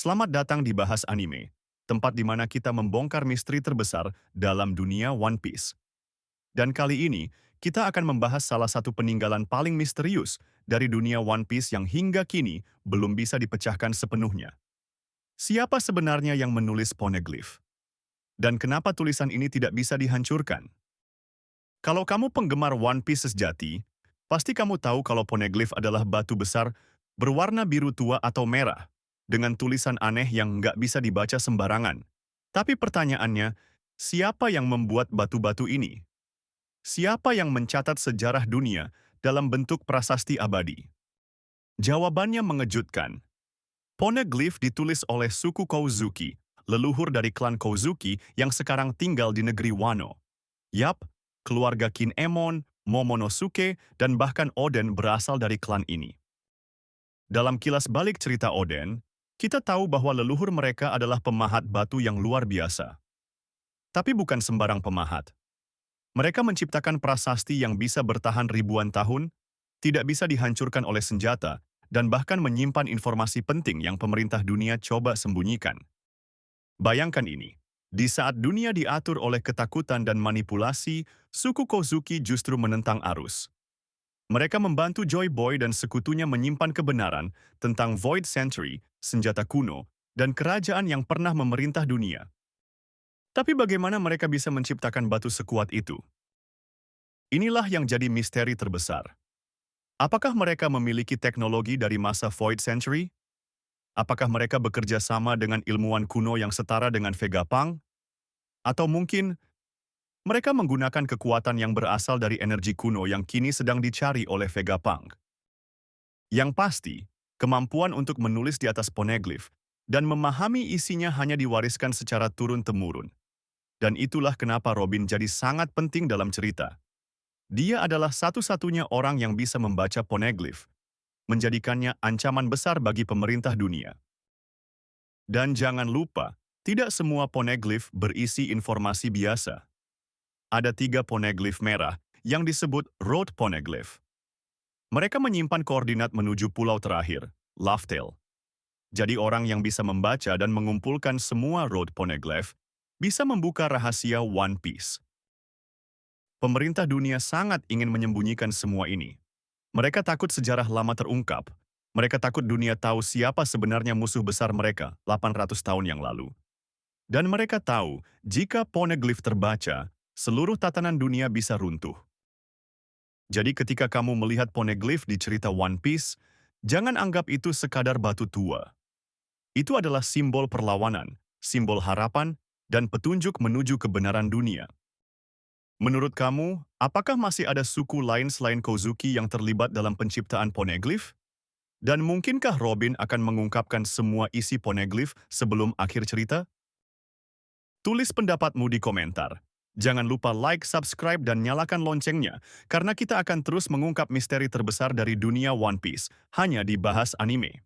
Selamat datang di Bahas Anime, tempat di mana kita membongkar misteri terbesar dalam dunia One Piece. Dan kali ini, kita akan membahas salah satu peninggalan paling misterius dari dunia One Piece yang hingga kini belum bisa dipecahkan sepenuhnya. Siapa sebenarnya yang menulis poneglyph? Dan kenapa tulisan ini tidak bisa dihancurkan? Kalau kamu penggemar One Piece sejati, pasti kamu tahu kalau poneglyph adalah batu besar berwarna biru tua atau merah, dengan tulisan aneh yang nggak bisa dibaca sembarangan. Tapi pertanyaannya, siapa yang membuat batu-batu ini? Siapa yang mencatat sejarah dunia dalam bentuk prasasti abadi? Jawabannya mengejutkan. Poneglyph ditulis oleh suku Kouzuki, leluhur dari klan Kouzuki yang sekarang tinggal di negeri Wano. Yap, keluarga Kinemon, Momonosuke, dan bahkan Oden berasal dari klan ini. Dalam kilas balik cerita Oden, kita tahu bahwa leluhur mereka adalah pemahat batu yang luar biasa. Tapi bukan sembarang pemahat. Mereka menciptakan prasasti yang bisa bertahan ribuan tahun, tidak bisa dihancurkan oleh senjata, dan bahkan menyimpan informasi penting yang pemerintah dunia coba sembunyikan. Bayangkan ini. Di saat dunia diatur oleh ketakutan dan manipulasi, suku Kozuki justru menentang arus. Mereka membantu Joy Boy dan sekutunya menyimpan kebenaran tentang Void Century, senjata kuno, dan kerajaan yang pernah memerintah dunia. Tapi bagaimana mereka bisa menciptakan batu sekuat itu? Inilah yang jadi misteri terbesar. Apakah mereka memiliki teknologi dari masa Void Century? Apakah mereka bekerja sama dengan ilmuwan kuno yang setara dengan Vegapunk? Atau mungkin mereka menggunakan kekuatan yang berasal dari energi kuno yang kini sedang dicari oleh Vegapunk. Yang pasti, kemampuan untuk menulis di atas poneglyph dan memahami isinya hanya diwariskan secara turun-temurun. Dan itulah kenapa Robin jadi sangat penting dalam cerita. Dia adalah satu-satunya orang yang bisa membaca poneglyph, menjadikannya ancaman besar bagi pemerintah dunia. Dan jangan lupa, tidak semua poneglyph berisi informasi biasa. Ada 3 poneglyph merah yang disebut Road Poneglyph. Mereka menyimpan koordinat menuju pulau terakhir, Laugh-Tale. Jadi orang yang bisa membaca dan mengumpulkan semua Road Poneglyph bisa membuka rahasia One Piece. Pemerintah dunia sangat ingin menyembunyikan semua ini. Mereka takut sejarah lama terungkap. Mereka takut dunia tahu siapa sebenarnya musuh besar mereka 800 tahun yang lalu. Dan mereka tahu, jika poneglyph terbaca, seluruh tatanan dunia bisa runtuh. Jadi ketika kamu melihat poneglyph di cerita One Piece, jangan anggap itu sekadar batu tua. Itu adalah simbol perlawanan, simbol harapan, dan petunjuk menuju kebenaran dunia. Menurut kamu, apakah masih ada suku lain selain Kozuki yang terlibat dalam penciptaan poneglyph? Dan mungkinkah Robin akan mengungkapkan semua isi poneglyph sebelum akhir cerita? Tulis pendapatmu di komentar. Jangan lupa like, subscribe, dan nyalakan loncengnya, karena kita akan terus mengungkap misteri terbesar dari dunia One Piece, hanya di Bahas Anime.